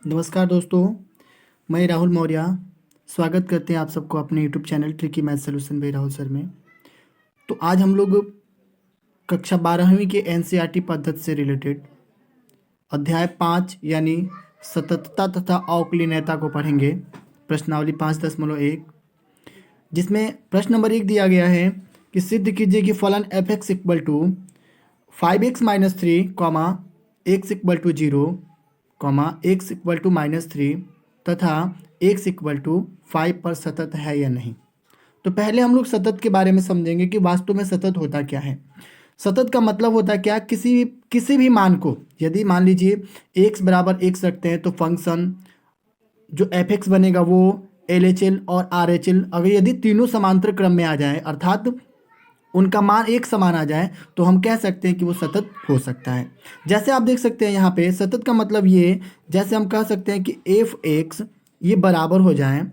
नमस्कार दोस्तों, मैं राहुल मौर्य स्वागत करते हैं आप सबको अपने YouTube channel tricky math solution bye Rahul sir में। तो आज हम लोग कक्षा 12वीं के एनसीईआरटी पद्धति से रिलेटेड अध्याय 5 यानी सततता तथा अवकलनीयता को पढ़ेंगे। प्रश्नावली 5.1, जिसमें प्रश्न नंबर 1 दिया गया है कि सिद्ध कीजिए कि फलन f x equal to 5x-3 comma x equal to 0 comma x equal to -3 तथा एक्स इक्वल टू 5 पर सतत है या नहीं। तो पहले हम लोग सतत के बारे में समझेंगे कि वास्तव में सतत होता क्या है। सतत का मतलब होता है क्या, किसी भी मान को यदि मान लीजिए x बराबर x रखते हैं तो फंक्शन जो एफ एक्स बनेगा वो एल एच एल और आर एच एल अगर यदि तीनों समांतर क्रम में आ जाए अर्थात उनका मान एक समान आ जाए तो हम कह सकते हैं कि वो सतत हो सकता है। जैसे आप देख सकते हैं यहाँ पे सतत का मतलब ये, जैसे हम कह सकते हैं कि एफ एक्स ये बराबर हो जाए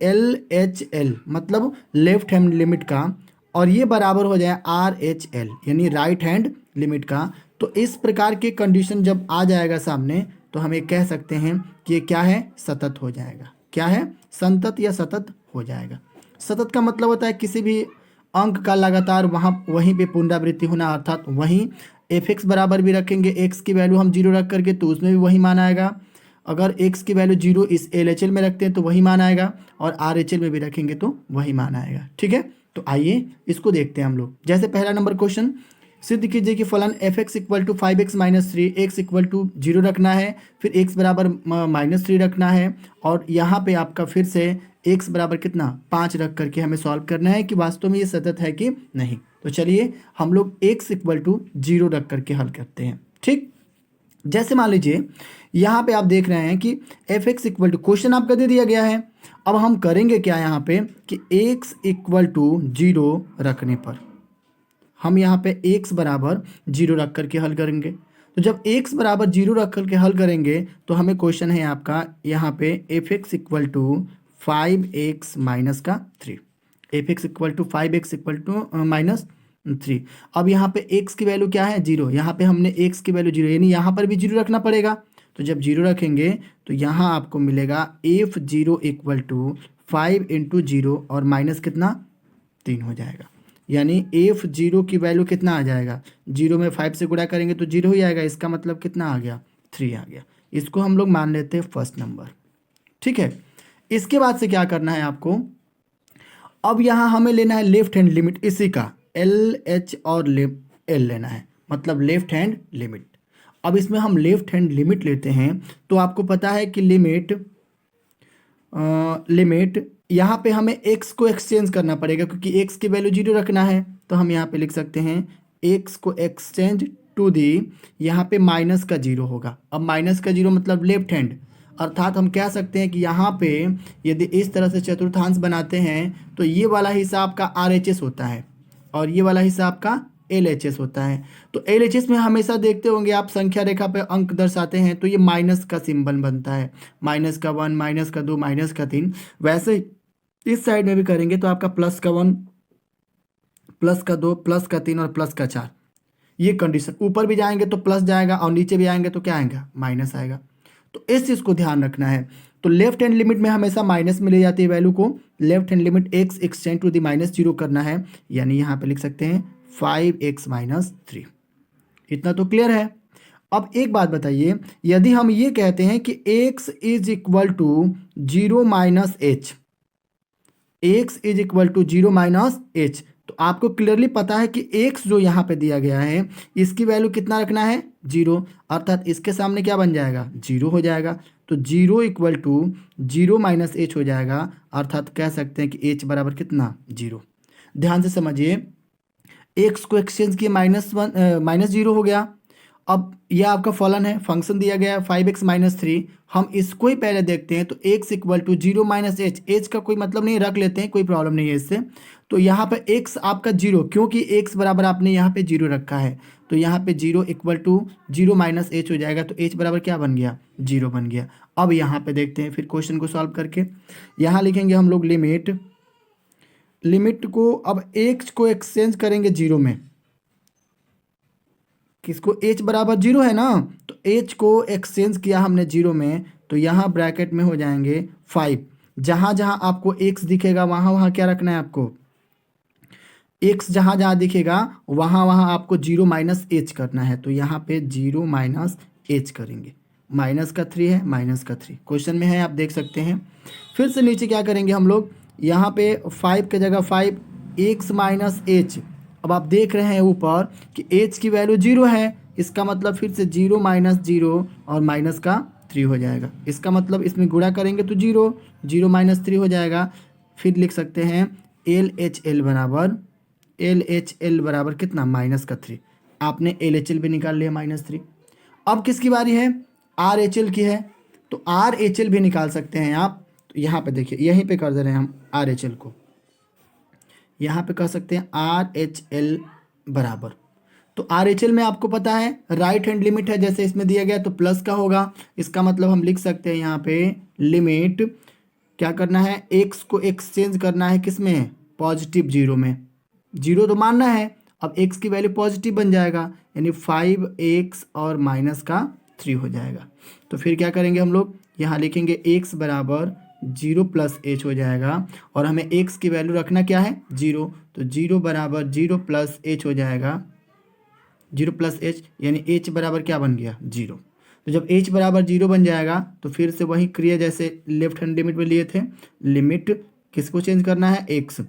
एल एच एल मतलब लेफ्ट हैंड लिमिट का, और ये बराबर हो जाए आर एच एल यानी राइट हैंड लिमिट का। तो इस प्रकार के कंडीशन जब आ जाएगा सामने तो हम ये कह सकते हैं कि ये क्या है, सतत हो जाएगा। क्या है, संतत या सतत हो जाएगा। सतत का मतलब होता है किसी भी अंक का लगातार वहीं पे पुनरावृत्ति होना, अर्थात वहीं एफ एक्स बराबर भी रखेंगे एक्स की वैल्यू हम 0 रख करके तो उसमें भी वही मान आएगा। अगर एक्स की वैल्यू 0 इस एल एच एल में रखते हैं तो वही मान आएगा, और आर एच एल में भी रखेंगे तो वही मान आएगा। ठीक है, तो आइए इसको देखते हैं हम लोग। जैसे पहला नंबर क्वेश्चन, सिद्ध कीजिए कि फलन f x equal to 5x-3 x equal to 0 रखना है, फिर एक्स बराबर -3 रखना है, और यहाँ पे आपका फिर से एक्स बराबर कितना 5 रख करके हमें सॉल्व करना है कि वास्तव में ये सतत है कि नहीं। तो चलिए हम लोग एक्स इक्वल टू 0 रख करके हल करते हैं। ठीक, जैसे मान लीजिए यहाँ पे आप देख रहे हैं कि f x equal to question आपका दे दिया गया है। अब हम करेंगे क्या यहाँ पे कि एक्स इक्वल टू 0 रखने पर हम यहाँ पे x बराबर 0 रख करके हल करेंगे। तो जब x बराबर 0 रख करके हल करेंगे तो हमें क्वेश्चन है आपका यहाँ पे f x equal to 5x minus का 3, f x equal to 5x equal to -3। अब यहाँ पे x की वैल्यू क्या है, 0। यहाँ पे हमने x की वैल्यू 0 यानी यहाँ पर भी 0 रखना पड़ेगा। तो जब 0 रखेंगे तो यहाँ आपको मिलेगा एफ 0 इक्वल टू 5 इंटू 0 और माइनस कितना 3 हो जाएगा। यानी एफ 0 की वैल्यू कितना आ जाएगा, 0 में 5 से गुणा करेंगे तो 0 ही आएगा। इसका मतलब कितना आ गया, 3 आ गया। इसको हम लोग मान लेते हैं फर्स्ट नंबर। ठीक है, इसके बाद से क्या करना है आपको, अब यहाँ हमें लेना है लेफ्ट हैंड लिमिट इसी का, एल एच और एल लेना है, मतलब लेफ्ट हैंड लिमिट। अब इसमें हम लेफ्ट हैंड लिमिट लेते हैं तो आपको पता है कि लिमिट यहाँ पे हमें x को एक्सचेंज करना पड़ेगा क्योंकि x की वैल्यू 0 रखना है। तो हम यहाँ पे लिख सकते हैं x को एक्सचेंज टू दी, यहाँ पे माइनस का 0 होगा। अब माइनस का 0 मतलब लेफ्ट हैंड, अर्थात हम कह सकते हैं कि यहाँ पे यदि इस तरह से चतुर्थांश बनाते हैं तो ये वाला हिस्सा आपका आर एच एस होता है और ये वाला हिस्सा आपका एल एच एस होता है। तो एल एच एस में हमेशा देखते होंगे आप संख्या रेखा पे अंक दर्शाते हैं तो ये माइनस का सिंबल बनता है, -1, -2, -3। वैसे इस साइड में भी करेंगे तो आपका +1, +2, +3 और +4, ये कंडीशन। ऊपर भी जाएंगे तो प्लस जाएगा और नीचे भी आएंगे तो क्या आएगा, माइनस आएगा। तो इस चीज़ को ध्यान रखना है। तो लेफ्ट हैंड लिमिट में हमेशा माइनस में ले जाती है वैल्यू को, left hand limit x extend to the -0 करना है, यानी यहाँ पे लिख सकते हैं 5x - 3। इतना तो क्लियर है। अब एक बात बताइए, यदि हम ये कहते हैं कि x is equal to 0 - h, x is equal to 0 - h, तो आपको क्लियरली पता है कि x जो यहाँ पे दिया गया है इसकी वैल्यू कितना रखना है, 0, अर्थात इसके सामने क्या बन जाएगा, 0 हो जाएगा। तो 0 इक्वल टू 0 - h हो जाएगा, अर्थात कह सकते हैं कि h बराबर कितना, 0। ध्यान से समझिए, x को एक्सचेंज किए -0 हो गया। अब यह आपका फलन है, फंक्शन दिया गया है 5x - 3। हम इसको ही पहले देखते हैं तो x equal to 0 - h, h का कोई मतलब नहीं, रख लेते हैं, कोई प्रॉब्लम नहीं है इससे। तो यहाँ पे x आपका 0, क्योंकि x बराबर आपने यहाँ पे 0 रखा है तो यहाँ पे 0 इक्वल टू 0 - h हो जाएगा। तो h बराबर क्या बन गया, 0 बन गया। अब यहाँ पे देखते हैं फिर क्वेश्चन को सॉल्व करके, यहाँ लिखेंगे हम लोग लिमिट को, अब x को एक्सचेंज करेंगे 0 में, किसको, h बराबर 0 है ना, तो h को एक्सचेंज किया हमने 0 में तो यहाँ ब्रैकेट में हो जाएंगे 5। जहाँ जहाँ आपको x दिखेगा वहाँ वहाँ क्या रखना है आपको, x जहाँ जहाँ दिखेगा वहाँ वहाँ आपको 0 माइनस एच करना है। तो यहाँ पे 0 माइनस एच करेंगे, माइनस का 3 है, माइनस का 3 क्वेश्चन में है, आप देख सकते हैं। फिर से नीचे क्या करेंगे हम लोग, यहाँ पे 5 की जगह 5 x माइनस एच। अब आप देख रहे हैं ऊपर कि h की वैल्यू 0 है, इसका मतलब फिर से 0 माइनस 0 और माइनस का 3 हो जाएगा। इसका मतलब इसमें गुणा करेंगे तो 0, 0 माइनस 3 हो जाएगा। फिर लिख सकते हैं एल एच एल बराबर कितना, माइनस का 3। आपने एल एच एल भी निकाल लिया -3। अब किसकी बारी है, आर एच एल की है। तो आर एच एल भी निकाल सकते हैं आप। तो यहाँ पे देखिए, यहीं पे कर दे रहे हैं हम आर एच एल को, यहाँ पे कह सकते हैं आर एच एल बराबर। तो आर एच एल में आपको पता है राइट हैंड लिमिट है, जैसे इसमें दिया गया तो प्लस का होगा। इसका मतलब हम लिख सकते हैं यहाँ पे लिमिट क्या करना है, एक्स को एक्सचेंज करना है किस में, पॉजिटिव 0 में। 0 तो मानना है, अब x की वैल्यू पॉजिटिव बन जाएगा, यानी 5x और माइनस का 3 हो जाएगा। तो फिर क्या करेंगे हम लोग, यहाँ लिखेंगे x बराबर 0 प्लस एच हो जाएगा, और हमें x की वैल्यू रखना क्या है, 0। तो 0 बराबर 0 प्लस एच हो जाएगा, 0 प्लस एच यानी h बराबर क्या बन गया, 0। तो जब h बराबर 0 बन जाएगा तो फिर से वही क्रिया जैसे लेफ्ट हैंड लिमिट में लिए थे, लिमिट किसको चेंज करना है, x।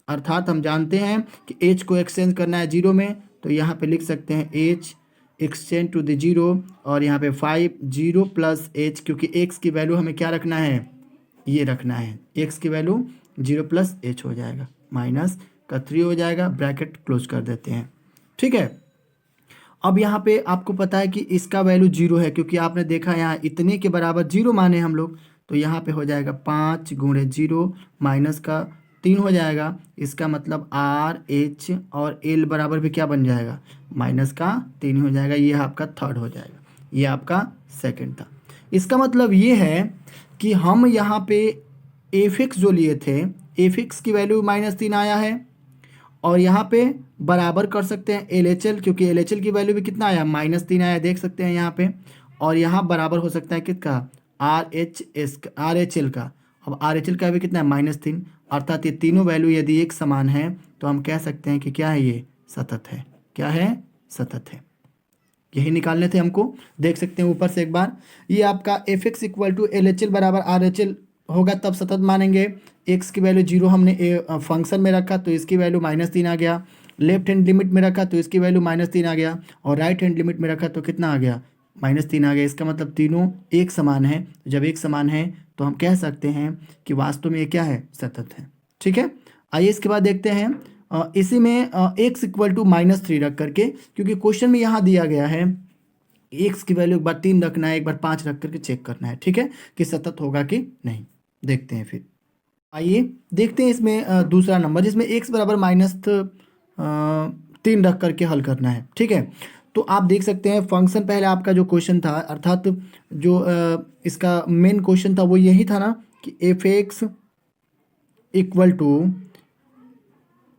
अर्थात हम जानते हैं कि h को एक्सचेंज करना है 0 में, तो यहाँ पे लिख सकते हैं h एक्सचेंज टू द 0, और यहाँ पे 5 0 प्लस h, क्योंकि x की वैल्यू हमें क्या रखना है, ये रखना है, x की वैल्यू 0 प्लस h हो जाएगा, माइनस का 3 हो जाएगा, ब्रैकेट क्लोज कर देते हैं। ठीक है, अब यहाँ पे आपको पता है कि इसका वैल्यू 0 है, क्योंकि आपने देखा यहाँ इतने के बराबर 0 माने हम लोग। तो यहाँ पे हो जाएगा 5 गुणे 0 माइनस का 3 हो जाएगा। इसका मतलब आर एच और एल बराबर भी क्या बन जाएगा, माइनस का 3 हो जाएगा। ये आपका थर्ड हो जाएगा, ये आपका सेकंड था। इसका मतलब ये है कि हम यहाँ पे एफ एक्स जो लिए थे, एफ एक्स की वैल्यू -3 आया है, और यहाँ पे बराबर कर सकते हैं एल एच एल, क्योंकि एल एच एल की वैल्यू भी कितना आया, -3 आया, देख सकते हैं यहाँ पे। और यहाँ बराबर हो सकता है किसका, आर एच एल का। अब आर एच एल का भी कितना है, -3। अर्थात ये तीनों वैल्यू यदि एक समान है तो हम कह सकते हैं कि क्या है, ये सतत है। क्या है, सतत है। यही निकालने थे हमको, देख सकते हैं ऊपर से एक बार। ये आपका f x equal to L H L बराबर आर एच एल होगा तब सतत मानेंगे। एक्स की वैल्यू 0 हमने फंक्शन में रखा तो इसकी वैल्यू -3 आ गया, लेफ्ट हैंड लिमिट में रखा तो इसकी वैल्यू -3 आ गया, और राइट हैंड लिमिट में रखा तो कितना आ गया, -3 आ गया। इसका मतलब तीनों एक समान है। जब एक समान है तो हम कह सकते हैं कि वास्तव में ये क्या है, सतत है। ठीक है, आइए इसके बाद देखते हैं इसी में x इक्वल टू -3 रख करके, क्योंकि क्वेश्चन में यहाँ दिया गया है x की वैल्यू एक बार 3 रखना है, एक बार 5 रख करके चेक करना है। ठीक है, कि सतत होगा कि नहीं, देखते हैं। फिर आइए देखते हैं इसमें दूसरा नंबर, जिसमें x बराबर -3 रख करके हल करना है। ठीक है, तो आप देख सकते हैं फंक्शन पहले आपका जो क्वेश्चन था, अर्थात जो इसका मेन क्वेश्चन था वो यही था ना, कि f x equal to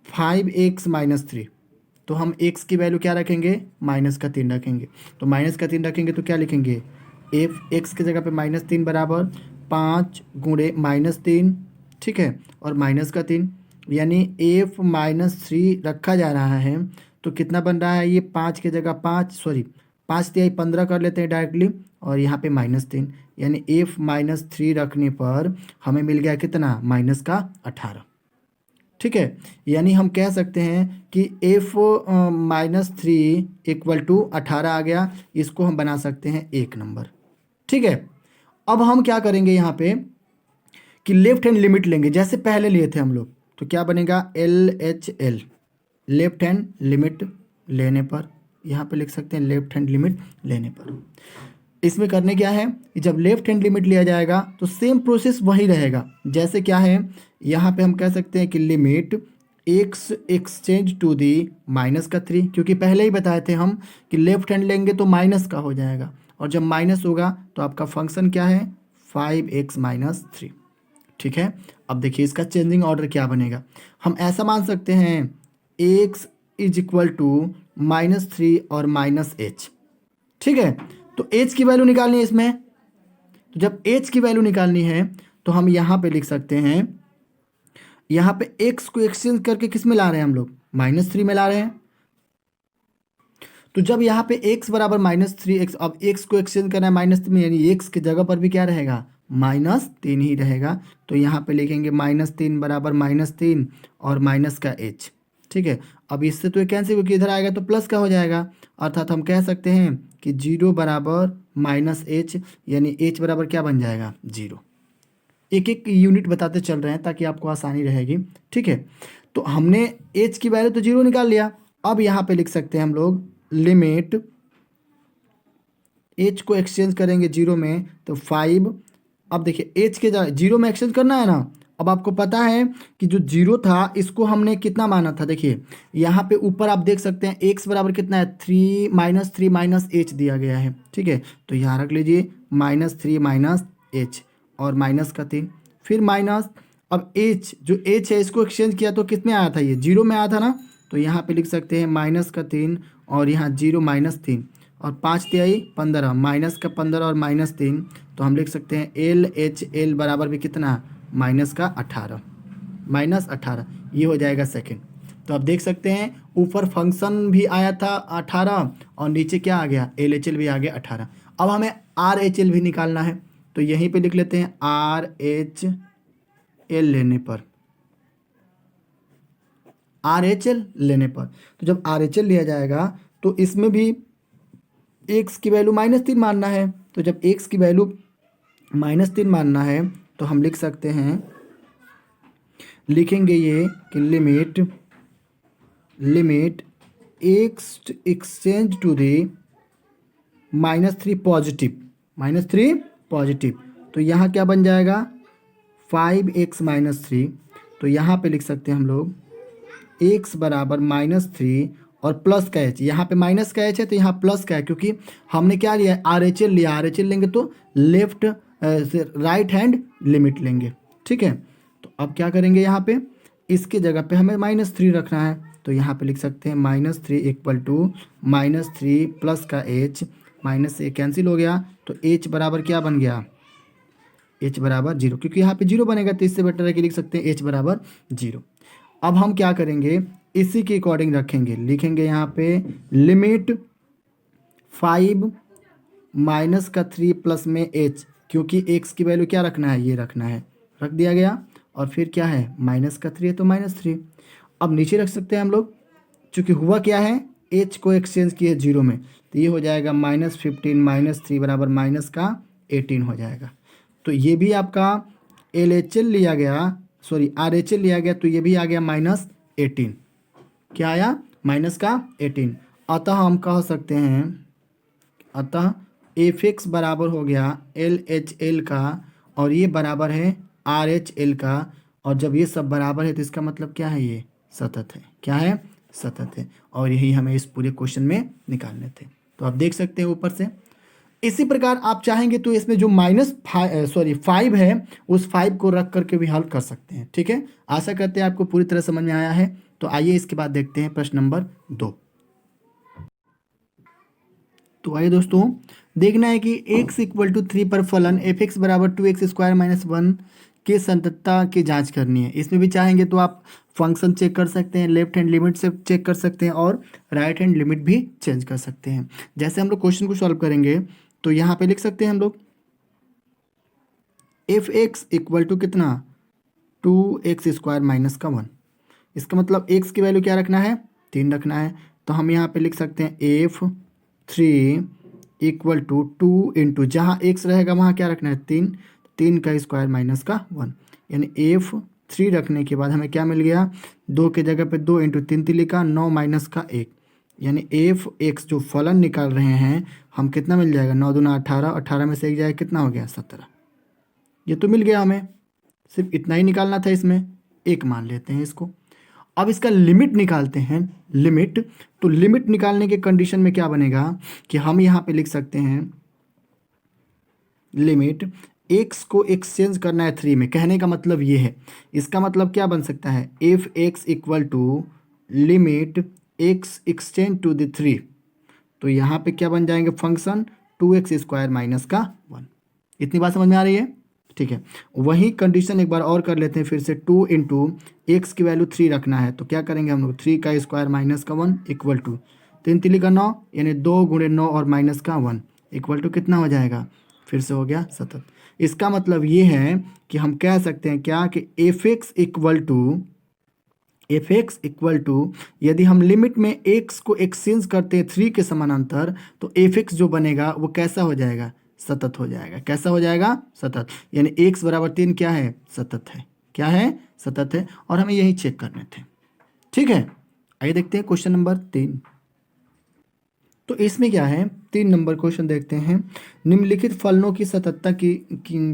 5x - 3। तो हम x की वैल्यू क्या रखेंगे, -3 रखेंगे। तो -3 रखेंगे तो क्या लिखेंगे, एफ एक्स की जगह पे -3 बराबर 5 गुणे -3। ठीक है, और -3 यानी f -3 रखा जा रहा है, तो कितना बन रहा है, ये 5 की जगह 5 तिहाई 15 कर लेते हैं डायरेक्टली, और यहाँ पे -3 यानी f -3 रखने पर हमें मिल गया कितना, -18। ठीक है, यानी हम कह सकते हैं कि f -3 इक्वल टू 18 आ गया। इसको हम बना सकते हैं 1 नंबर। ठीक है, अब हम क्या करेंगे यहाँ पे कि लेफ्ट हैंड लिमिट लेंगे, जैसे पहले लिए थे हम लोग। तो क्या बनेगा, L H L, left hand limit लेने पर, यहाँ पे लिख सकते हैं लेफ्ट हैंड लिमिट लेने पर। इसमें करने क्या है, जब लेफ्ट हैंड लिमिट लिया जाएगा तो सेम प्रोसेस वही रहेगा। जैसे क्या है, यहाँ पे हम कह सकते हैं कि limit x exchange to the -3, क्योंकि पहले ही बताए थे हम कि लेफ्ट हैंड लेंगे तो माइनस का हो जाएगा, और जब माइनस होगा तो आपका फंक्शन क्या है, 5x - 3। ठीक है, अब देखिए इसका चेंजिंग ऑर्डर क्या बनेगा। हम ऐसा मान सकते हैं x इज इक्वल टू -3 और -h। ठीक है, तो h की वैल्यू निकालनी है इसमें। तो जब h की वैल्यू निकालनी है तो हम यहाँ पे लिख सकते हैं, यहाँ पे x को एक्सचेंज करके किस में ला रहे हैं हम लोग, -3 में ला रहे हैं। तो जब यहाँ पे x बराबर -3x, अब x को एक्सचेंज करना है -3 में, यानी x की जगह पर भी क्या रहेगा, -3 ही रहेगा। तो यहाँ पे लिखेंगे -3 बराबर -3 और माइनस का h। ठीक है, अब इससे तो ये कैंसिल होकर इधर आएगा तो प्लस का हो जाएगा, अर्थात हम कह सकते हैं कि 0 बराबर -h, यानी h बराबर क्या बन जाएगा, 0। एक एक यूनिट बताते चल रहे हैं ताकि आपको आसानी रहेगी। ठीक है, तो हमने h की वैल्यू तो 0 निकाल लिया। अब यहाँ पे लिख सकते हैं हम लोग लिमिट h को एक्सचेंज करेंगे 0 में तो 5। अब देखिए h के 0 में एक्सचेंज करना है ना। अब आपको पता है कि जो 0 था इसको हमने कितना माना था, देखिए यहाँ पे ऊपर आप देख सकते हैं x बराबर कितना है, 3 माइनस h दिया गया है। ठीक है, तो यहाँ रख लीजिए -3 -h और माइनस का 3, फिर माइनस, अब h जो h है इसको एक्सचेंज किया तो कितने आया था, ये 0 में आया था ना। तो यहाँ पे लिख सकते हैं -3 और यहाँ 0 -3 और 5 तिहाई 15, -15 और -3, तो हम लिख सकते हैं LHL बराबर भी कितना, -18, -18, ये हो जाएगा सेकंड। तो आप देख सकते हैं ऊपर फंक्शन भी आया था 18 और नीचे क्या आ गया, LHL भी आ गया 18। अब हमें RHL भी निकालना है, तो यहीं पे लिख लेते हैं RHL लेने पर, RHL लेने पर, तो जब RHL लिया जाएगा तो इसमें भी x की वैल्यू -3 मानना है। तो जब x की वैल्यू -3 मानना है तो हम लिख सकते हैं, लिखेंगे ये कि limit x exchange to the -3 positive, तो यहाँ क्या बन जाएगा 5x -3। तो यहाँ पे लिख सकते हैं हम लोग x बराबर -3 और प्लस का h, यहाँ पे माइनस का h है तो यहाँ प्लस का है, क्योंकि हमने क्या लिया है, RHL लिया। RHL लेंगे तो लेफ्ट राइट हैंड लिमिट लेंगे। ठीक है, तो अब क्या करेंगे, यहाँ पे इसके जगह पे हमें -3 रखना है, तो यहाँ पे लिख सकते हैं -3 इक्वल टू -3 प्लस का h, माइनस से कैंसिल हो गया तो h बराबर क्या बन गया, h बराबर 0, क्योंकि यहाँ पे 0 बनेगा तो इससे बेटर है कि लिख सकते हैं h बराबर 0। अब हम क्या करेंगे, इसी के अकॉर्डिंग रखेंगे, लिखेंगे यहाँ पे लिमिट 5 -3 प्लस में h, क्योंकि x की वैल्यू क्या रखना है, ये रखना है, रख दिया गया। और फिर क्या है, -3 है तो -3। अब नीचे रख सकते हैं हम लोग, चूँकि हुआ क्या है, h को एक्सचेंज किए 0 में, तो ये हो जाएगा -15 -3 बराबर -18 हो जाएगा। तो ये भी आपका LHL लिया गया, सॉरी RHL लिया गया, तो ये भी आ गया -18। क्या आया, -18। अतः हम कह सकते हैं, अतः fx बराबर हो गया LHL का और ये बराबर है RHL का, और जब ये सब बराबर है तो इसका मतलब क्या है, ये सतत है। क्या है, सतत है, और यही हमें इस पूरे क्वेश्चन में निकालने थे। तो आप देख सकते हैं ऊपर से। इसी प्रकार आप चाहेंगे तो इसमें जो -5 है उस 5 को रख करके भी हल कर सकते हैं। ठीक है, आशा करते हैं आपको पूरी तरह समझ में आया है। तो आइए इसके बाद देखते हैं प्रश्न नंबर 2। तो आइए दोस्तों, देखना है कि x इक्वल टू 3 पर फलन f(x) बराबर 2x² - 1 के संततता की जांच करनी है। इसमें भी चाहेंगे तो आप फंक्शन चेक कर सकते हैं, लेफ्ट हैंड लिमिट से चेक कर सकते हैं और राइट हैंड लिमिट भी चेंज कर सकते हैं। जैसे हम लोग क्वेश्चन को सॉल्व करेंगे तो यहाँ पे लिख सकते हैं हम लोग f(x) इक्वल टू कितना, 2x² - 1। इसका मतलब x की वैल्यू क्या रखना है, 3 रखना है। तो हम यहाँ पे लिख सकते हैं f(3) इक्वल टू 2 इंटू, जहाँ x रहेगा वहाँ क्या रखना है, 3 का स्क्वायर माइनस का 1, यानी f(3) रखने के बाद हमें क्या मिल गया, 2 के जगह पे 2 इंटू 3 तिली का 9 माइनस का 1, यानी f(x) जो फलन निकाल रहे हैं हम, कितना मिल जाएगा, 9 दूना 18, 18 में से 1 जाएगा कितना हो गया, 17। ये तो मिल गया हमें, सिर्फ इतना ही निकालना था, इसमें 1 मान लेते हैं इसको। अब इसका लिमिट निकालते हैं, लिमिट। तो लिमिट निकालने के कंडीशन में क्या बनेगा कि हम यहाँ पे लिख सकते हैं लिमिट x को एक्सचेंज करना है 3 में, कहने का मतलब ये है। इसका मतलब क्या बन सकता है, f(x) equal to limit x exchange to the 3। तो यहाँ पे क्या बन जाएंगे फंक्शन 2x² - 1। इतनी बात समझ में आ रही है? ठीक है, वही कंडीशन एक बार और कर लेते हैं फिर से। 2 इंटू एक्स की वैल्यू 3 रखना है, तो क्या करेंगे हम लोग, 3 का स्क्वायर माइनस का 1 इक्वल टू 3 का 9, यानी 2 गुणे 9 और माइनस का 1 इक्वल टू कितना हो जाएगा, फिर से हो गया 7। इसका मतलब ये है कि हम कह सकते हैं क्या कि एफ एक्स इक्वल टू यदि हम लिमिट में एक्स को एक्सचेंज करते हैं 3 के समानांतर, तो एफ एक्स जो बनेगा वो कैसा हो जाएगा, सतत हो जाएगा। कैसा हो जाएगा, सतत। यानी एक्स बराबर 3 क्या है, सतत है। क्या है, सतत है। और हमें यही चेक करने थे। ठीक है, आइए देखते हैं क्वेश्चन नंबर 3। तो इसमें क्या है, 3 नंबर क्वेश्चन देखते हैं। निम्नलिखित फलनों की सततता की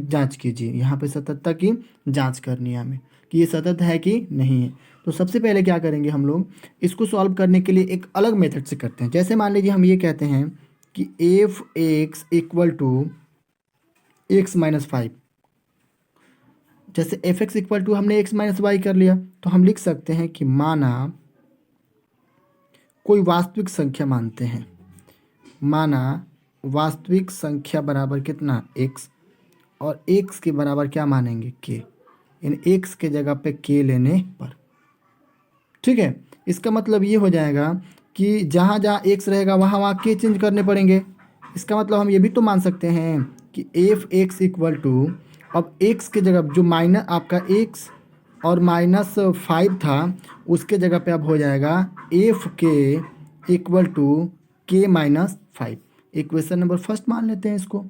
जांच कीजिए। यहाँ पे सततता की जांच करनी है हमें कि ये सतत है कि नहीं है। तो सबसे पहले क्या करेंगे हम लोग, इसको सॉल्व करने के लिए एक अलग मेथड से करते हैं। जैसे मान लीजिए हम ये कहते हैं कि f x equal to x minus 5। जैसे एफ एक्स इक्वल टू हमने एक्स माइनस वाई कर लिया, तो हम लिख सकते हैं कि माना कोई वास्तविक संख्या मानते हैं, माना वास्तविक संख्या बराबर कितना, एक्स, और एक्स के बराबर क्या मानेंगे, के। इन एक्स के जगह पे के लेने पर, ठीक है, इसका मतलब ये हो जाएगा कि जहाँ जहाँ एक्स रहेगा वहाँ वहाँ के चेंज करने पड़ेंगे। इसका मतलब हम ये भी तो मान सकते हैं कि एफ एक्स इक्वल टू, अब एक्स के जगह जो माइनस आपका एक्स और माइनस 5 था, उसके जगह पे अब हो जाएगा एफ के इक्वल टू के माइनस 5। इक्वेशन नंबर फर्स्ट मान लेते हैं इसको।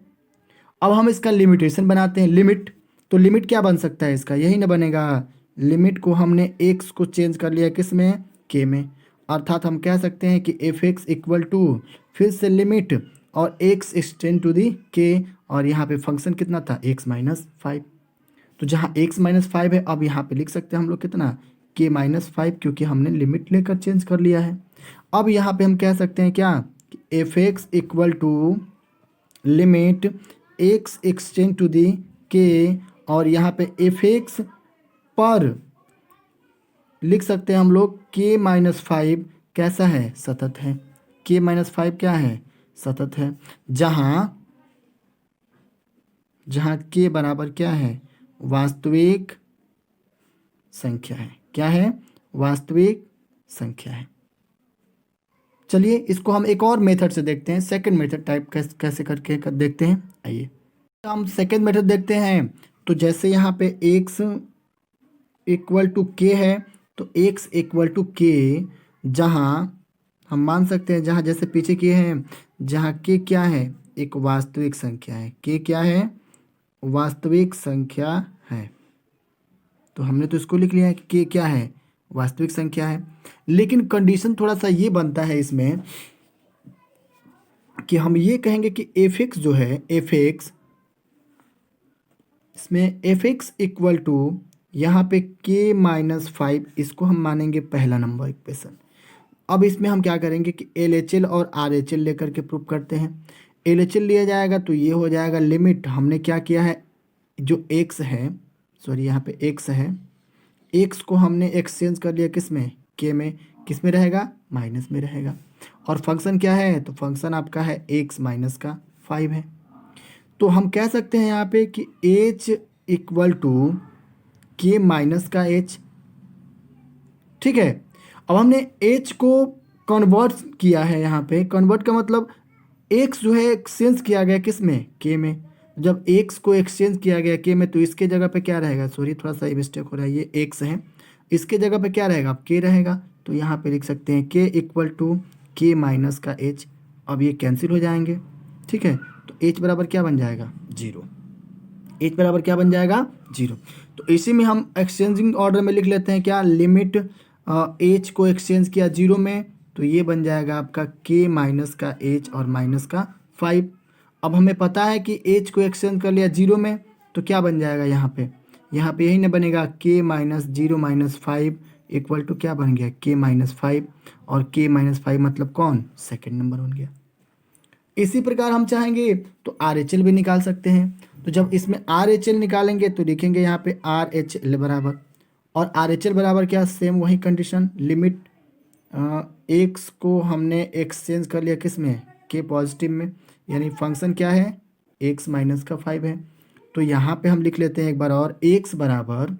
अब हम इसका लिमिटेशन बनाते हैं, लिमिट। तो लिमिट क्या बन सकता है इसका, यही ना बनेगा। लिमिट को हमने एक्स को चेंज कर लिया किस में, के में। अर्थात हम कह सकते हैं कि एफ एक्स इक्वल टू फिर से लिमिट और एक्स एक्सटेंड टू दी के, और यहाँ पे फंक्शन कितना था, एक्स माइनस 5। तो जहाँ एक्स माइनस 5 है, अब यहाँ पे लिख सकते हैं हम लोग कितना, के माइनस 5, क्योंकि हमने लिमिट लेकर चेंज कर लिया है। अब यहाँ पे हम कह सकते हैं क्या, f x equal to limit x extend to the के, और यहाँ पे एफ एक्स पर लिख सकते हैं हम लोग के माइनस 5 कैसा है, सतत है। के माइनस 5 क्या है, सतत है। जहाँ जहाँ के बराबर क्या है, वास्तविक संख्या है। क्या है, वास्तविक संख्या है। चलिए इसको हम एक और मेथड से देखते हैं, सेकंड मेथड टाइप कैसे करके देखते हैं। आइए हम सेकंड मेथड देखते हैं। तो जैसे यहाँ पे एक्स इक्वल टू के है, तो एक्स इक्वल टू के, जहाँ हम मान सकते हैं, जहाँ जैसे पीछे के हैं, जहाँ के क्या है, एक वास्तविक संख्या है। के क्या है, वास्तविक संख्या है। तो हमने तो इसको लिख लिया है कि के क्या है, वास्तविक संख्या है। लेकिन कंडीशन थोड़ा सा ये बनता है इसमें कि हम ये कहेंगे कि एफ एक्स जो है, एफ एक्स, इसमें एफ एक्स इक्वल टू यहाँ पे के माइनस 5, इसको हम मानेंगे पहला नंबर इक्वेशन। अब इसमें हम क्या करेंगे कि एल एच एल और आर एच एल लेकर के प्रूव करते हैं। एल एच एल लिया जाएगा तो ये हो जाएगा लिमिट, हमने क्या किया है, जो एक्स है, सॉरी यहाँ पे एक्स है, एक्स को हमने एक्सचेंज कर लिया किस में, के में। किस में रहेगा, माइनस में रहेगा। और फंक्शन क्या है, तो फंक्शन आपका है एक्स माइनस का 5 है। तो हम कह सकते हैं यहाँ पे कि एच इक्वल टू के माइनस का एच। ठीक है, अब हमने एच को कन्वर्ट किया है। यहाँ पे कन्वर्ट का मतलब एक्स जो है एक्सचेंज किया गया किस में, के में। जब एक्स को एक्सचेंज किया गया के में, तो इसके जगह पे क्या रहेगा, सॉरी थोड़ा सा मिस्टेक हो रहा है, ये एक्स है, इसके जगह पे क्या रहेगा, अब के रहेगा। तो यहाँ पे लिख सकते हैं के इक्वल टू के माइनस का एच। अब ये कैंसिल हो जाएंगे। ठीक है, तो एच बराबर क्या बन जाएगा, 0। एच बराबर क्या बन जाएगा, 0। तो इसी में हम एक्सचेंजिंग ऑर्डर में लिख लेते हैं क्या, लिमिट एच को एक्सचेंज किया 0 में, तो ये बन जाएगा आपका के माइनस का एच और माइनस का 5। अब हमें पता है कि एच को एक्सचेंज कर लिया 0 में, तो क्या बन जाएगा यहाँ पे यही ना बनेगा, के माइनस 0 माइनस 5 इक्वल टू क्या बन गया, के माइनस 5। और के माइनस 5 मतलब कौन, सेकेंड नंबर बन गया। इसी प्रकार हम चाहेंगे तो आर एच एल भी निकाल सकते हैं। तो जब इसमें आर एच एल निकालेंगे तो लिखेंगे यहाँ पे आर एच एल बराबर, और आर एच एल बराबर क्या, सेम वही कंडीशन, लिमिट एक्स को हमने एक्सचेंज कर लिया किस में, के पॉजिटिव में, यानी फंक्शन क्या है, एक्स माइनस का 5 है। तो यहाँ पे हम लिख लेते हैं एक बार और, एक्स बराबर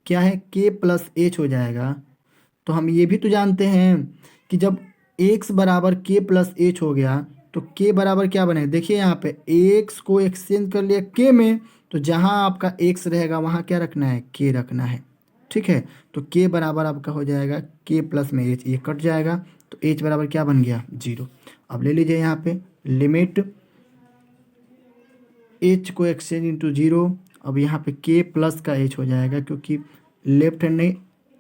क्या है, के प्लस एच हो जाएगा। तो हम ये भी तो जानते हैं कि जब एक्स बराबर के प्लस एच हो गया तो के बराबर क्या बनेगा, देखिए यहाँ पे एक्स को एक्सचेंज कर लिया के में, तो जहाँ आपका एक्स रहेगा वहाँ क्या रखना है, के रखना है। ठीक है, तो के बराबर आपका हो जाएगा के प्लस में एच, ये कट जाएगा तो एच बराबर क्या बन गया, 0। अब ले लीजिए यहाँ पे लिमिट एच को एक्सचेंज इंटू 0। अब यहाँ पे के प्लस का एच हो जाएगा, क्योंकि लेफ्ट हैंड नहीं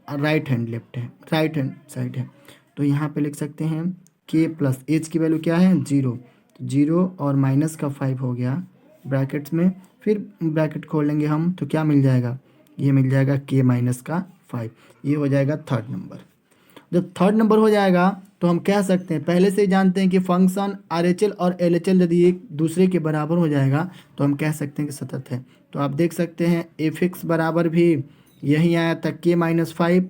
राइट हैंड लेफ्ट है, राइट हैंड साइड है। तो यहाँ पे लिख सकते हैं के प्लस एच की वैल्यू क्या है, 0। तो 0 और माइनस का 5 हो गया ब्रैकेट्स में, फिर ब्रैकेट खोलेंगे हम तो क्या मिल जाएगा, ये मिल जाएगा के माइनस का 5। ये हो जाएगा थर्ड नंबर। जब थर्ड नंबर हो जाएगा तो हम कह सकते हैं, पहले से ही जानते हैं कि फंक्शन RHL और LHL यदि एक दूसरे के बराबर हो जाएगा तो हम कह सकते हैं कि सतत है। तो आप देख सकते हैं fx बराबर भी यही आया था के माइनस 5,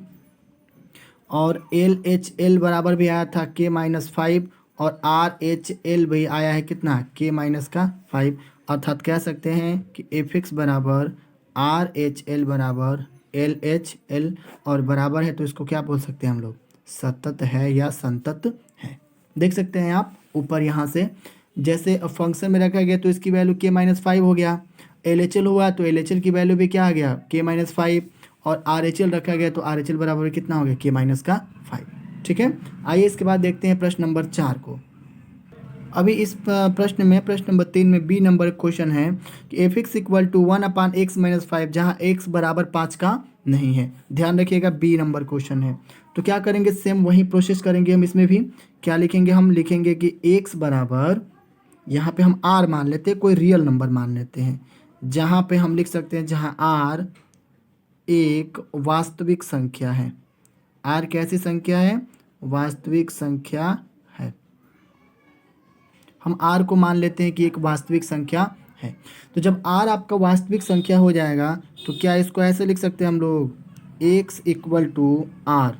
और LHL बराबर भी आया था के माइनस 5, और RHL भी आया है कितना, के माइनस का 5। अर्थात कह सकते हैं कि fx बराबर RHL बराबर LHL, और बराबर है तो इसको क्या बोल सकते हैं हम लोग, सतत है या संतत है। देख सकते हैं आप ऊपर यहाँ से, जैसे फंक्शन में रखा गया तो इसकी वैल्यू के माइनस 5 हो गया, LHL हुआ तो LHL की वैल्यू भी क्या आ गया, के माइनस 5, और RHL रखा गया तो RHL बराबर कितना हो गया, के माइनस का 5। ठीक है, आइए इसके बाद देखते हैं प्रश्न नंबर 4 को। अभी इस प्रश्न में, प्रश्न नंबर 3 में बी नंबर क्वेश्चन है कि f x equal to 1/x-5, जहाँ x बराबर 5 का नहीं है। ध्यान रखिएगा बी नंबर क्वेश्चन है। तो क्या करेंगे, सेम वही प्रोसेस करेंगे हम इसमें भी। क्या लिखेंगे, हम लिखेंगे कि x बराबर, यहाँ पे हम r मान लेते हैं, कोई रियल नंबर मान लेते हैं, जहाँ पे हम लिख सकते हैं जहाँ r एक वास्तविक संख्या है। r कैसी संख्या है, वास्तविक संख्या है। हम r को मान लेते हैं कि एक वास्तविक संख्या है। तो जब r आपका वास्तविक संख्या हो जाएगा तो क्या इसको ऐसे लिख सकते हैं हम लोग, x equal to R,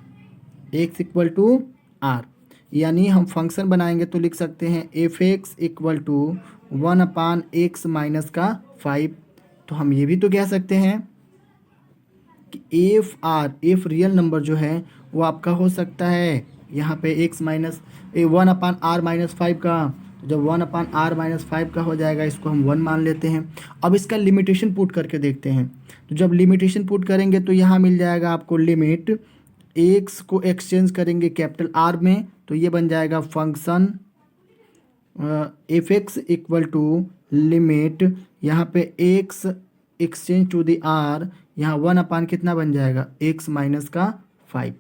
x equal to R, यानी हम फंक्शन बनाएंगे तो लिख सकते हैं f x equal to 1/x minus का 5। तो हम ये भी तो कह सकते हैं कि एफ रियल नंबर जो है वो आपका हो सकता है यहाँ पे x माइनस 1/r-5 का। जब 1/r-5 का हो जाएगा इसको हम 1 मान लेते हैं। अब इसका लिमिटेशन पुट करके देखते हैं। तो जब लिमिटेशन पुट करेंगे तो यहाँ मिल जाएगा आपको लिमिट, x को एक्सचेंज करेंगे कैपिटल R में तो ये बन जाएगा function f x equal to limit, यहाँ पे x exchange to the R, यहाँ 1 कितना बन जाएगा, x माइनस का 5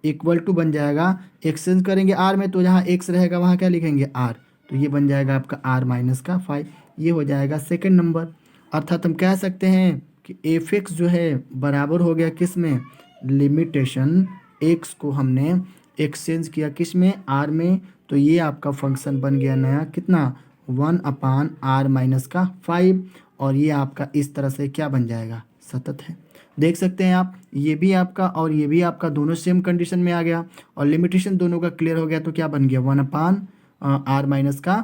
इक्वल टू बन जाएगा, एक्सचेंज करेंगे R में तो जहाँ x रहेगा वहाँ क्या लिखेंगे R, तो ये बन जाएगा आपका R माइनस का 5। ये हो जाएगा सेकंड नंबर। अर्थात हम कह सकते हैं कि एफ एक्स जो है बराबर हो गया किस में, लिमिटेशन x को हमने एक्सचेंज किया किस में, R में, तो ये आपका फंक्शन बन गया नया कितना, 1/r माइनस का 5, और ये आपका इस तरह से क्या बन जाएगा, सतत है। देख सकते हैं आप, ये भी आपका और ये भी आपका दोनों सेम कंडीशन में आ गया और लिमिटेशन दोनों का क्लियर हो गया तो क्या बन गया, 1/r माइनस का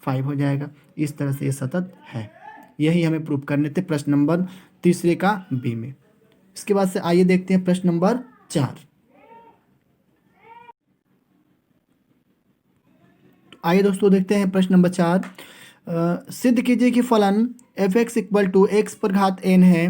5 हो जाएगा। इस तरह से ये सतत है। यही हमें प्रूव करने थे प्रश्न नंबर तीसरे का बी में। इसके बाद से आइए देखते हैं प्रश्न नंबर 4। तो आइए दोस्तों देखते हैं प्रश्न नंबर 4। सिद्ध कीजिए कि फलन f x equal to x पर घात n है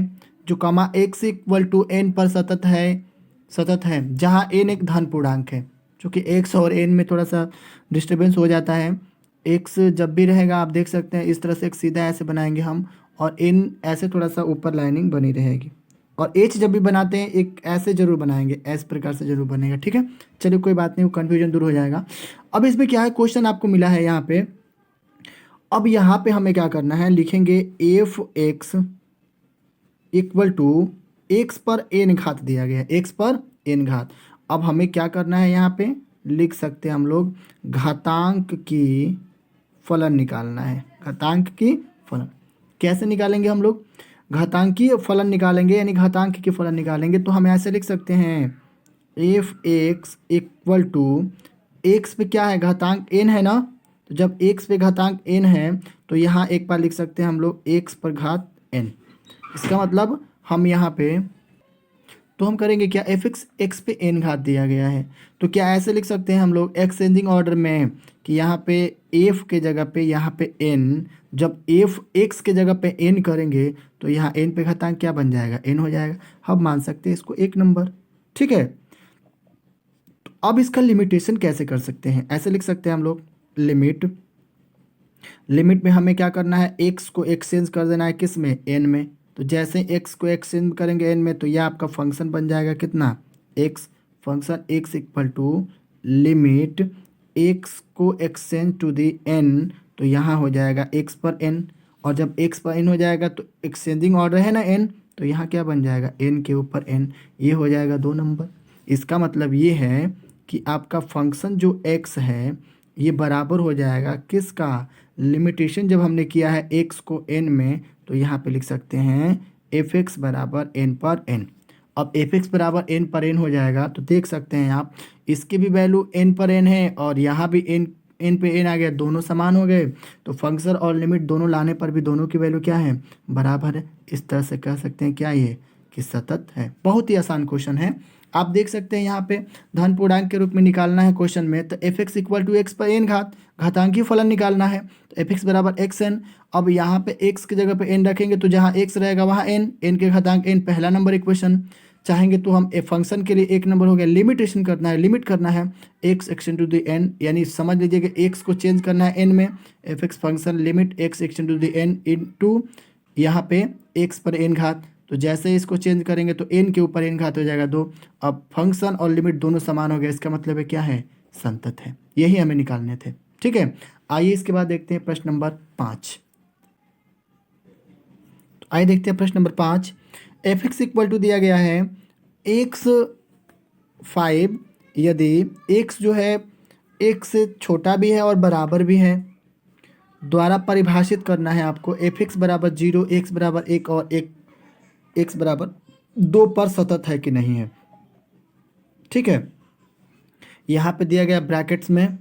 जो कमा x इक्वल टू n पर सतत है जहाँ n एक धन पूर्णांक है। क्योंकि x और n में थोड़ा सा डिस्टर्बेंस हो जाता है। x जब भी रहेगा आप देख सकते हैं इस तरह से एक सीधा ऐसे बनाएंगे हम, और n ऐसे थोड़ा सा ऊपर लाइनिंग बनी रहेगी, और h जब भी बनाते हैं एक ऐसे जरूर बनाएंगे, इस प्रकार से जरूर बनेगा। ठीक है, चलिए कोई बात नहीं, वो कन्फ्यूजन दूर हो जाएगा। अब इसमें क्या है, क्वेश्चन आपको मिला है यहाँ पे। अब यहाँ पे हमें क्या करना है, लिखेंगे f x equal to x पर n घात दिया गया है, x पर n घात। अब हमें क्या करना है, यहाँ पे लिख सकते हैं हम लोग घातांक की फलन निकालना है। घातांक की फलन कैसे निकालेंगे हम लोग, घातांकीय फलन निकालेंगे, यानी घातांक की फलन निकालेंगे तो हम ऐसे लिख सकते हैं f x equal to, x पे क्या है घातांक n है ना, तो जब x पे घातांक n है तो यहाँ एक बार लिख सकते हैं हम लोग x पर घात n। इसका मतलब हम यहाँ पे तो हम करेंगे क्या, एफ एक्स पे एन घात दिया गया है तो क्या ऐसे लिख सकते हैं हम लोग एक्सचेंजिंग ऑर्डर में कि यहाँ पे एफ के जगह पे यहाँ पे एन, जब एफ एक्स के जगह पे एन करेंगे तो यहाँ एन पे घातांक क्या बन जाएगा, एन हो जाएगा। हम मान सकते हैं इसको एक नंबर। ठीक है, तो अब इसका लिमिटेशन कैसे कर सकते हैं, ऐसे लिख सकते हैं हम लोग लिमिट में हमें क्या करना है, एक्स को एक्सचेंज कर देना है किस में, एन में। तो जैसे एक्स को एक्सचेंज करेंगे एन में तो यह आपका फंक्शन बन जाएगा कितना, x, function x equal to limit x को एक्सचेंज टू दी एन, तो यहाँ हो जाएगा एक्स पर एन, और जब एक्स पर एन हो जाएगा तो एक्सचेंजिंग ऑर्डर है ना एन, तो यहाँ क्या बन जाएगा, एन के ऊपर एन, ये हो जाएगा 2 नंबर। इसका मतलब ये है कि आपका फंक्शन जो एक्स है ये बराबर हो जाएगा किसका, लिमिटेशन जब हमने किया है एक्स को एन में तो यहाँ पे लिख सकते हैं एफ एक्स बराबर एन पर एन। अब एफ एक्स बराबर एन पर एन हो जाएगा तो देख सकते हैं आप इसकी भी वैल्यू एन पर एन है और यहाँ भी एन पे एन आ गया, दोनों समान हो गए। तो फंक्शन और लिमिट दोनों लाने पर भी दोनों की वैल्यू क्या है, बराबर है। इस तरह से कह सकते हैं क्या ये, कि सतत है। बहुत ही आसान क्वेश्चन है। आप देख सकते हैं यहाँ पे धन पूर्णांक के रूप में निकालना है क्वेश्चन में, तो f x equal to x पर एन घात, घातांकीय फलन निकालना है तो एफ एक्स बराबर एक्स एन। अब यहाँ पे एक्स की जगह पे एन रखेंगे तो जहाँ एक्स रहेगा वहाँ एन, एन के घातांक एन, पहला नंबर इक्वेशन। चाहेंगे तो हम ए फंक्शन के लिए एक नंबर हो गया, लिमिटेशन करना है, लिमिट करना है x extend to the n, यानी समझ लीजिए कि एक्स को चेंज करना है एन में, f x function limit x extend to the n into यहाँ पे एक्स पर एन घात। तो जैसे ही इसको चेंज करेंगे तो एन के ऊपर एन घात हो जाएगा 2। अब फंक्शन और लिमिट दोनों समान हो गए, इसका मतलब है क्या है, संतत है। यही हमें निकालने थे। ठीक है, आइए इसके बाद देखते हैं प्रश्न नंबर 5। तो आइए देखते हैं प्रश्न number 5। F x equal to दिया गया है एक्स 5, यदि एक्स जो है एक्स से छोटा भी है और बराबर भी है, द्वारा परिभाषित करना है आपको एफ एक्स बराबर 0, एक्स बराबर 1 और एक्स बराबर 2 पर सतत है कि नहीं है। ठीक है, यहाँ पे दिया गया ब्रैकेट्स में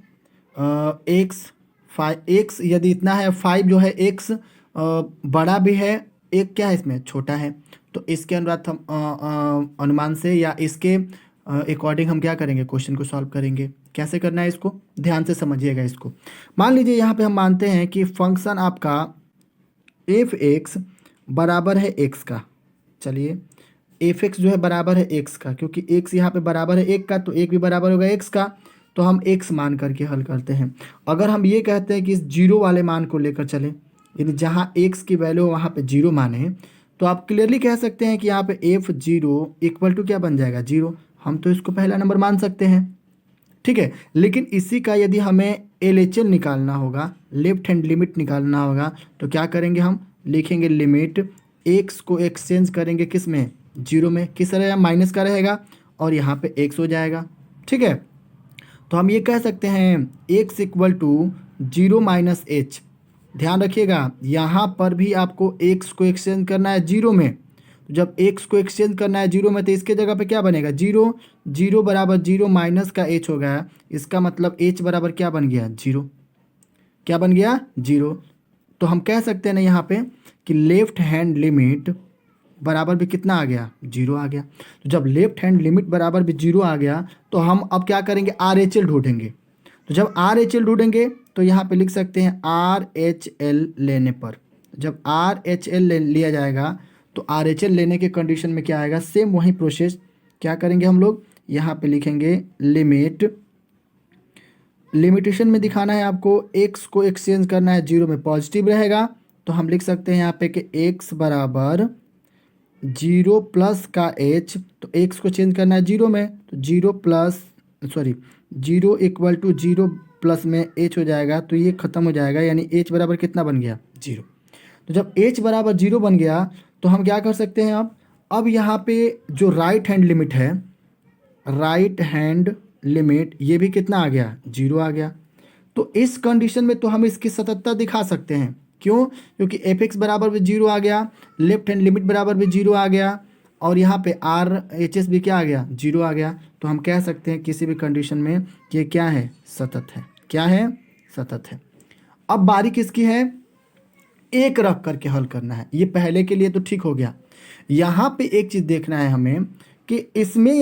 एक्स यदि इतना है, 5 जो है एक्स बड़ा भी है, एक क्या है इसमें छोटा है, तो इसके अनुसार हम अनुमान से या इसके अकॉर्डिंग हम क्या करेंगे, क्वेश्चन को सॉल्व करेंगे। कैसे करना है इसको ध्यान से समझिएगा इसको। मान लीजिए यहाँ पे हम मानते हैं कि फंक्शन आपका एफ एक्स बराबर है एक्स का। चलिए एफ एक्स जो है बराबर है एक्स का, क्योंकि एक्स यहाँ पे बराबर है 1 का तो 1 भी बराबर होगा एक्स का, तो हम एक्स मान करके हल करते हैं। अगर हम ये कहते हैं कि इस 0 वाले मान को लेकर चलें, यानी जहाँ एक्स की वैल्यू वहाँ पे 0 माने, तो आप क्लियरली कह सकते हैं कि यहाँ पे एफ 0 इक्वल टू क्या बन जाएगा, 0। हम तो इसको पहला नंबर मान सकते हैं। ठीक है, लेकिन इसी का यदि हमें LHL निकालना होगा, लेफ्ट हैंड लिमिट निकालना होगा, तो क्या करेंगे, हम लिखेंगे लिमिट एक्स को एक्सचेंज करेंगे किस में, 0 में। किस रहेगा, माइनस का रहेगा और यहाँ पे एक्स हो जाएगा। ठीक है, तो हम ये कह सकते हैं x equal to 0 minus h. ध्यान रखिएगा यहाँ पर भी आपको एक्स को एक्सचेंज करना है 0 में। तो जब एक्स को एक्सचेंज करना है 0 में तो इसके जगह पे क्या बनेगा, 0, 0 बराबर 0 माइनस का एच हो गया। इसका मतलब एच बराबर क्या बन गया, 0। क्या बन गया, 0। तो हम कह सकते हैं ना यहाँ पे कि लेफ्ट हैंड लिमिट बराबर भी कितना आ गया, 0 आ गया। तो जब लेफ्ट हैंड लिमिट बराबर भी 0 आ गया तो हम अब क्या करेंगे, RHL ढूंढेंगे। तो जब RHL ढूंढेंगे तो यहाँ पे लिख सकते हैं RHL लेने पर, जब RHL लिया जाएगा तो RHL लेने के कंडीशन में क्या आएगा, सेम वही प्रोसेस। क्या करेंगे हम लोग, यहाँ पे लिखेंगे लिमिटेशन में दिखाना है आपको, एक्स को एक्सचेंज करना है 0 में, पॉजिटिव रहेगा तो हम लिख सकते हैं यहाँ पे कि एक्स बराबर 0 प्लस का एच। तो एक्स को चेंज करना है 0 में, तो 0 इक्वल टू 0 प्लस में एच हो जाएगा, तो ये खत्म हो जाएगा, यानी एच बराबर कितना बन गया, 0। तो जब एच बराबर 0 बन गया तो हम क्या कर सकते हैं, अब यहाँ पे जो राइट हैंड लिमिट है, राइट हैंड लिमिट ये भी कितना आ गया, 0 आ गया। तो इस कंडीशन में तो हम इसकी सततता दिखा सकते हैं। क्यों, क्योंकि एफ एक्स बराबर भी 0 आ गया, लेफ्ट हैंड लिमिट बराबर भी 0 आ गया, और यहाँ पे RHS भी क्या आ गया, 0 आ गया। तो हम कह सकते हैं किसी भी कंडीशन में कि ये क्या है, सतत है। क्या है, सतत है। अब बारी किसकी है, एक रख करके हल करना है। ये पहले के लिए तो ठीक हो गया। यहाँ पे एक चीज़ देखना है हमें कि इसमें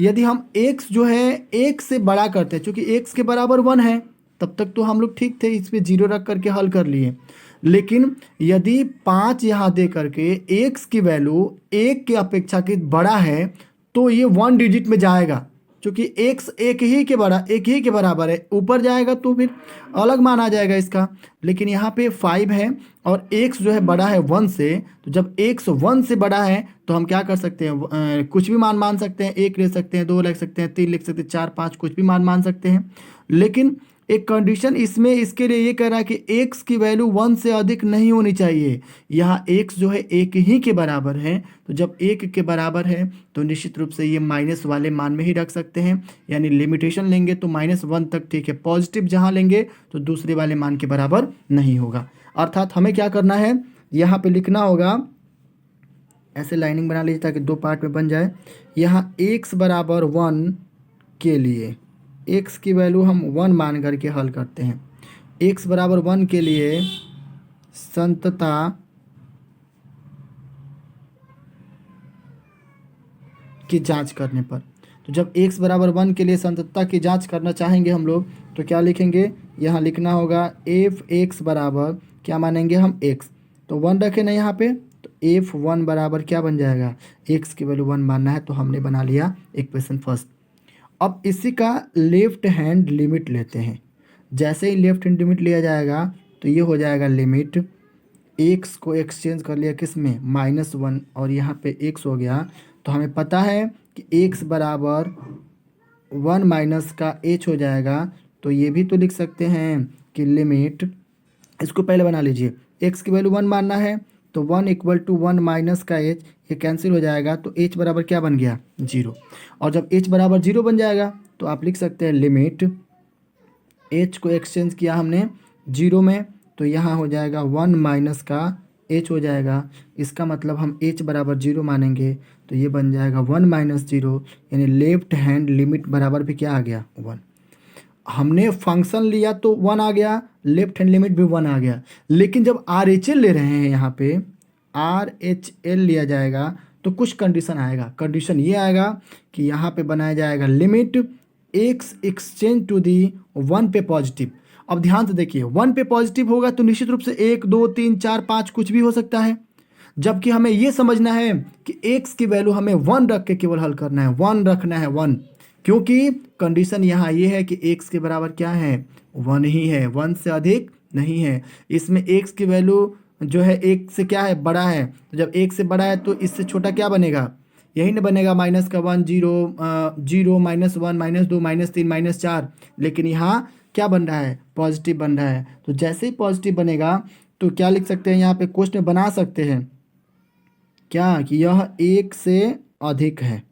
यदि हम x जो है एक से बड़ा करते हैं, चूंकि x के बराबर 1 है, तब तक तो हम लोग ठीक थे, इस पे 0 रख करके हल कर लिए। लेकिन यदि 5 यहाँ दे करके x की वैल्यू 1 के अपेक्षाकृत बड़ा है तो ये 1 डिजिट में जाएगा। चूंकि x एक ही के बराबर है, ऊपर जाएगा तो फिर अलग मान आ जाएगा इसका। लेकिन यहाँ पे 5 है और x जो है बड़ा है 1 से, तो जब x 1 से बड़ा है तो हम क्या कर सकते हैं, कुछ भी मान सकते हैं। 1 ले सकते हैं, 2 लिख सकते हैं, 3 लिख सकते हैं, 4 5 कुछ भी मान सकते हैं। लेकिन एक कंडीशन इसमें इसके लिए ये कह रहा है कि x की वैल्यू 1 से अधिक नहीं होनी चाहिए। यहाँ x जो है 1 ही के बराबर है, तो जब 1 के बराबर है तो निश्चित रूप से ये माइनस वाले मान में ही रख सकते हैं। यानी लिमिटेशन लेंगे तो -1 तक ठीक है, पॉजिटिव जहाँ लेंगे तो दूसरे वाले मान के बराबर नहीं होगा। अर्थात हमें क्या करना है, यहाँ पे लिखना होगा, ऐसे लाइनिंग बना लीजिए ताकि 2 पार्ट में बन जाए। यहाँ x बराबर 1 के लिए x की वैल्यू हम 1 मान करके हल करते हैं। x बराबर 1 के लिए संतता की जांच करने पर, तो जब x बराबर 1 के लिए संतता की जांच करना चाहेंगे हम लोग तो क्या लिखेंगे, यहाँ लिखना होगा f(x) बराबर क्या मानेंगे हम x, तो 1 रखें ना यहाँ पे, तो f(1) बराबर क्या बन जाएगा, x की वैल्यू 1 मानना है, तो हमने बना लिया इक्वेशन फर्स्ट। अब इसी का लेफ्ट हैंड लिमिट लेते हैं। जैसे ही लेफ्ट हैंड लिमिट लिया जाएगा तो ये हो जाएगा लिमिट, x को एक्सचेंज कर लिया किस में, -1, और यहाँ पे x हो गया। तो हमें पता है कि x बराबर 1 माइनस का h हो जाएगा। तो ये भी तो लिख सकते हैं कि लिमिट, इसको पहले बना लीजिए, x की वैल्यू 1 मानना है तो 1 = 1 माइनस का h, ये कैंसिल हो जाएगा, तो h बराबर क्या बन गया, 0। और जब h बराबर 0 बन जाएगा तो आप लिख सकते हैं लिमिट, h को एक्सचेंज किया हमने 0 में, तो यहाँ हो जाएगा 1 माइनस का h हो जाएगा। इसका मतलब हम h बराबर 0 मानेंगे, तो ये बन जाएगा 1 माइनस 0, यानी लेफ्ट हैंड लिमिट बराबर भी क्या आ गया, 1। हमने फंक्शन लिया तो 1 आ गया, लेफ्ट हैंड लिमिट भी 1 आ गया। लेकिन जब RHL ले रहे हैं, यहाँ पे RHL लिया जाएगा तो कुछ कंडीशन आएगा। कंडीशन ये आएगा कि यहाँ पे बनाया जाएगा limit x exchange to the 1 पे पॉजिटिव। अब ध्यान से देखिए, 1 पे पॉजिटिव होगा तो निश्चित रूप से 1 2 3 4 5 कुछ भी हो सकता है, जबकि हमें ये समझना है कि x की वैल्यू हमें 1 रख के केवल हल करना है, 1 रखना है 1, क्योंकि कंडीशन यहाँ ये है कि x के बराबर क्या है, 1 ही है, 1 से अधिक नहीं है। इसमें x की वैल्यू जो है 1 से क्या है, बड़ा है, तो जब 1 से बड़ा है तो इससे छोटा क्या बनेगा, यही ना बनेगा, माइनस का 1 0 0 -1 -2 -3 -4। लेकिन यहाँ क्या बन रहा है, पॉजिटिव बन रहा है। तो जैसे ही पॉजिटिव बनेगा तो क्या लिख सकते हैं, यहाँ पे क्वेश्चन बना सकते हैं क्या, कि यह 1 से अधिक है,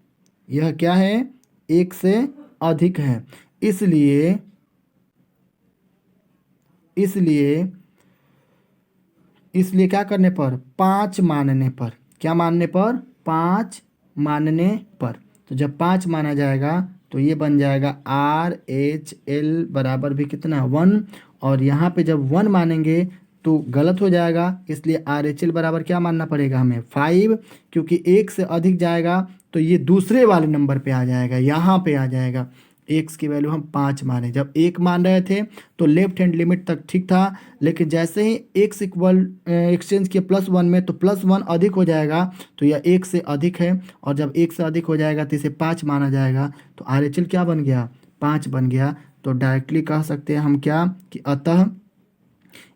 यह क्या है, 1 से अधिक है। इसलिए क्या करने पर, 5 मानने पर, क्या मानने पर, 5 मानने पर। तो जब 5 माना जाएगा तो ये बन जाएगा RHL बराबर भी कितना, 1। और यहाँ पे जब 1 मानेंगे तो गलत हो जाएगा, इसलिए RHL बराबर क्या मानना पड़ेगा हमें, 5, क्योंकि 1 से अधिक जाएगा तो ये दूसरे वाले नंबर पे आ जाएगा, यहाँ पे आ जाएगा। x की वैल्यू हम 5 माने, जब 1 मान रहे थे तो लेफ्ट हैंड लिमिट तक ठीक था, लेकिन जैसे ही x इक्वल एक्सचेंज किया +1 में तो +1 अधिक हो जाएगा, तो यह 1 से अधिक है, और जब 1 से अधिक हो जाएगा तो इसे 5 माना जाएगा, तो RHL क्या बन गया, 5 बन गया। तो डायरेक्टली कह सकते हैं हम क्या, कि अतः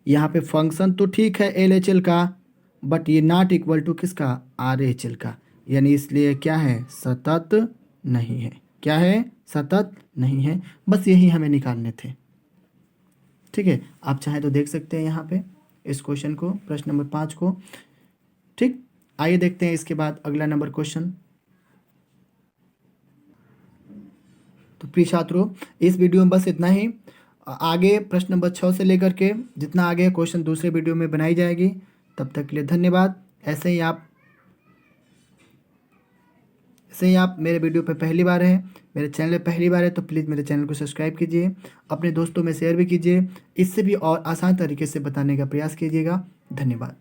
यहाँ पे फंक्शन तो ठीक है LHL का, बट ये नॉट इक्वल टू किसका, RHL का, यानी इसलिए क्या है, सतत नहीं है। क्या है, सतत नहीं है। बस यही हमें निकालने थे, ठीक है। आप चाहें तो देख सकते हैं यहाँ पे इस क्वेश्चन को, प्रश्न नंबर 5 को, ठीक। आइए देखते हैं इसके बाद अगला नंबर क्वेश्चन। तो प्रिय छात्रों, इस वीडियो में बस इतना ही। आगे प्रश्न नंबर 6 से लेकर के जितना आगे क्वेश्चन दूसरे वीडियो में बनाई जाएगी। तब तक के लिए धन्यवाद। ऐसे ही आप ऐसे ही आप मेरे वीडियो पे पहली बार हैं, मेरे चैनल पे पहली बार है, तो प्लीज़ मेरे चैनल को सब्सक्राइब कीजिए, अपने दोस्तों में शेयर भी कीजिए, इससे भी और आसान तरीके से बताने का प्रयास कीजिएगा। धन्यवाद।